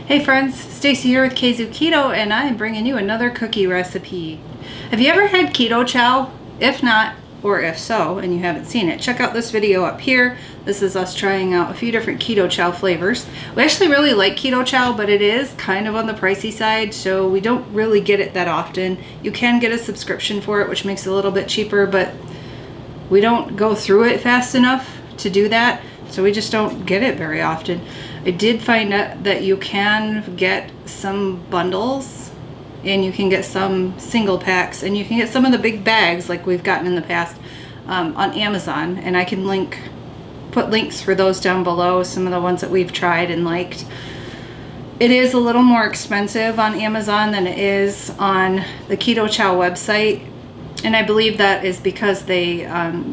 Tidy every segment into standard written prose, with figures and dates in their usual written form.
Hey friends, Stacy here with Kzoo Keto, and I'm bringing you another cookie recipe. Have you ever had Keto Chow? If not, or if so, and you haven't seen it, check out this video up here. This is us trying out a few different Keto Chow flavors. We actually really like Keto Chow, but it is kind of on the pricey side, so we don't really get it that often. You can get a subscription for it, which makes it a little bit cheaper, but we don't go through it fast enough to do that, so we just don't get it very often. I did find out that you can get some bundles and you can get some single packs and you can get some of the big bags like we've gotten in the past on Amazon, and I can put links for those down below, some of the ones that we've tried and liked. It is a little more expensive on Amazon than it is on the Keto Chow website, and I believe that is because they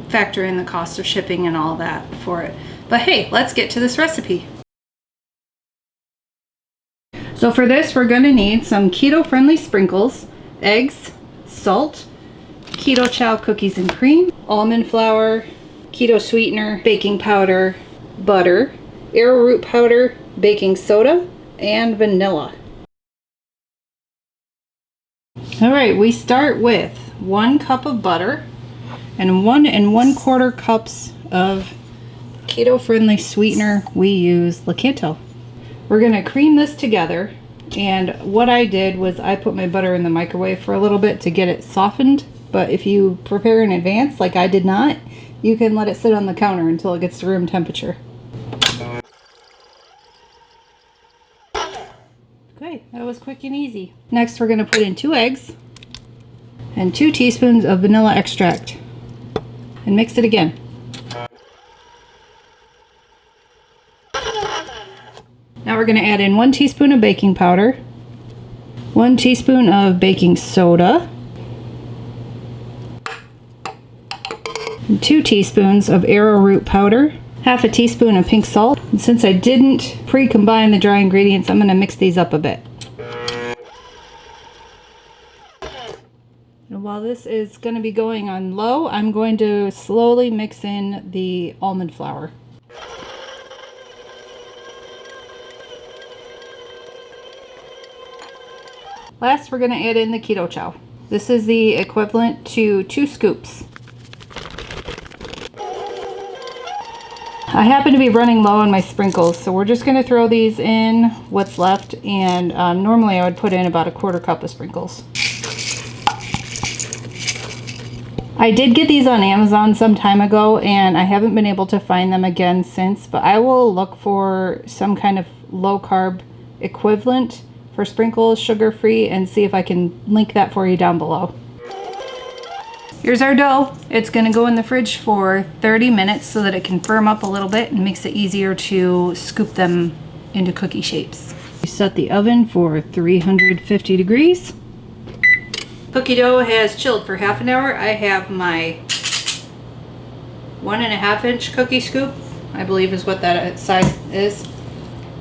factor in the cost of shipping and all that for it. But hey, let's get to this recipe. So for this, we're going to need some keto-friendly sprinkles, eggs, salt, Keto Chow cookies and cream, almond flour, keto sweetener, baking powder, butter, arrowroot powder, baking soda, and vanilla. Alright, we start with 1 cup of butter and 1 1/4 cups of keto-friendly sweetener. We use Keto. We're going to cream this together, and what I did was I put my butter in the microwave for a little bit to get it softened, but if you prepare in advance like I did not, you can let it sit on the counter until it gets to room temperature. Okay, that was quick and easy. Next we're going to put in 2 eggs and 2 teaspoons of vanilla extract and mix it again. Now we're going to add in 1 teaspoon of baking powder, 1 teaspoon of baking soda, and 2 teaspoons of arrowroot powder, half a teaspoon of pink salt. And since I didn't pre-combine the dry ingredients, I'm going to mix these up a bit. And while this is going to be going on low, I'm going to slowly mix in the almond flour. Last, we're going to add in the Keto Chow. This is the equivalent to 2 scoops. I happen to be running low on my sprinkles, so we're just going to throw these in what's left, and normally I would put in about 1/4 cup of sprinkles. I did get these on Amazon some time ago, and I haven't been able to find them again since, but I will look for some kind of low carb equivalent for sprinkles, sugar-free, and see if I can link that for you down below. Here's our dough. It's going to go in the fridge for 30 minutes so that it can firm up a little bit and makes it easier to scoop them into cookie shapes. We set the oven for 350 degrees. Cookie dough has chilled for half an hour. I have my 1.5 inch cookie scoop, I believe is what that size is.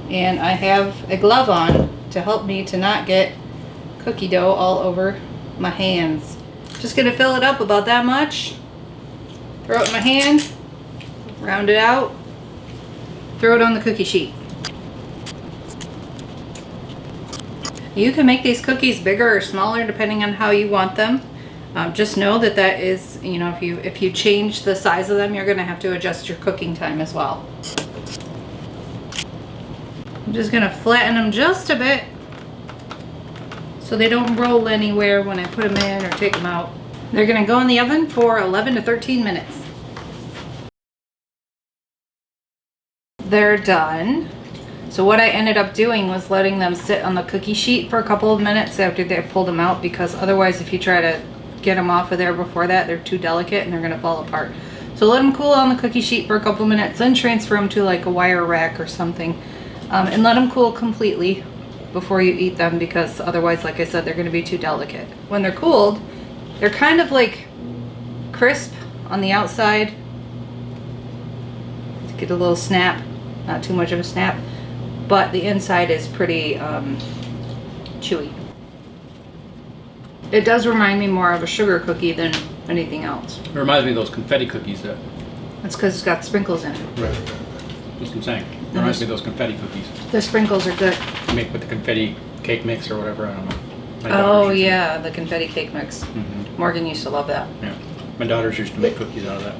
And I have a glove on to help me to not get cookie dough all over my hands. Just gonna fill it up about that much, throw it in my hand, round it out, throw it on the cookie sheet. You can make these cookies bigger or smaller depending on how you want them. Just know that that is, you know, if you change the size of them, you're gonna have to adjust your cooking time as well. I'm just going to flatten them just a bit so they don't roll anywhere when I put them in or take them out. They're going to go in the oven for 11 to 13 minutes. They're done. So what I ended up doing was letting them sit on the cookie sheet for a couple of minutes after they pulled them out, because otherwise if you try to get them off of there before that, they're too delicate and they're going to fall apart. So let them cool on the cookie sheet for a couple of minutes, then transfer them to like a wire rack or something. And let them cool completely before you eat them, because otherwise, like I said, they're going to be too delicate. When they're cooled, they're kind of like crisp on the outside. Get a little snap, not too much of a snap, but the inside is pretty chewy. It does remind me more of a sugar cookie than anything else. It reminds me of those confetti cookies. That's because it's got sprinkles in it. Right. That's what I'm saying. Reminds me of those confetti cookies. The sprinkles are good. You make with the confetti cake mix or whatever, I don't know. My Oh daughters used yeah, the confetti cake mix. Morgan used to love that. Yeah. My daughters used to make cookies out of that.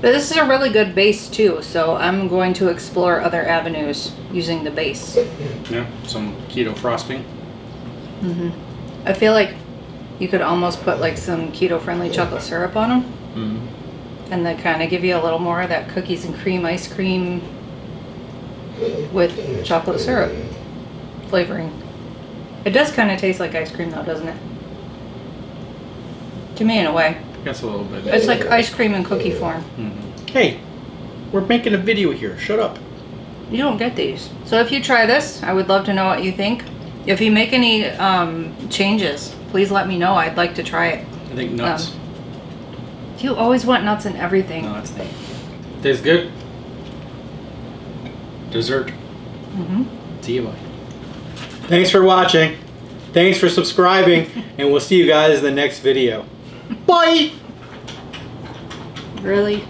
But this is a really good base too, so I'm going to explore other avenues using the base. Yeah, some keto frosting. I feel like you could almost put like some keto-friendly chocolate syrup on them. And then kind of give you a little more of that cookies and cream ice cream with chocolate syrup flavoring. It does kind of taste like ice cream though, doesn't it? To me, in a way. Yes, a little bit. It's like ice cream in cookie form. Hey, we're making a video here. Shut up. You don't get these. So if you try this, I would love to know what you think. If you make any changes, please let me know. I'd like to try it. I think nuts. You always want nuts in everything. No, that's not. Tastes good. Dessert. See you, bye. Thanks for watching. Thanks for subscribing. And we'll see you guys in the next video. Bye! Really?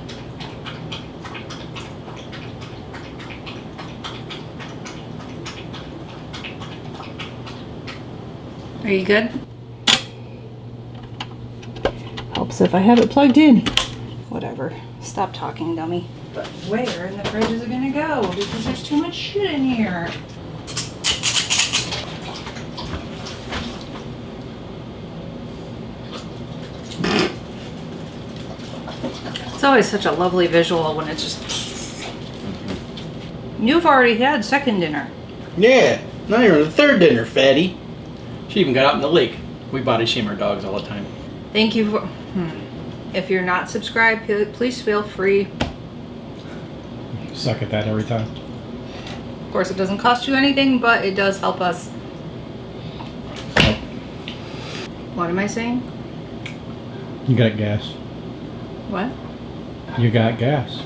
Are you good? Helps if I have it plugged in. Whatever. Stop talking, dummy. But where in the fridge is it gonna go? Because there's too much shit in here. It's always such a lovely visual when it's just... You've already had second dinner. Yeah, now you're on the third dinner, fatty. She even got out in the lake. We body shame our dogs all the time. Thank you for... If you're not subscribed, please feel free. Suck at that every time. Of course, it doesn't cost you anything, but it does help us. What am I saying? You got gas. What? You got gas.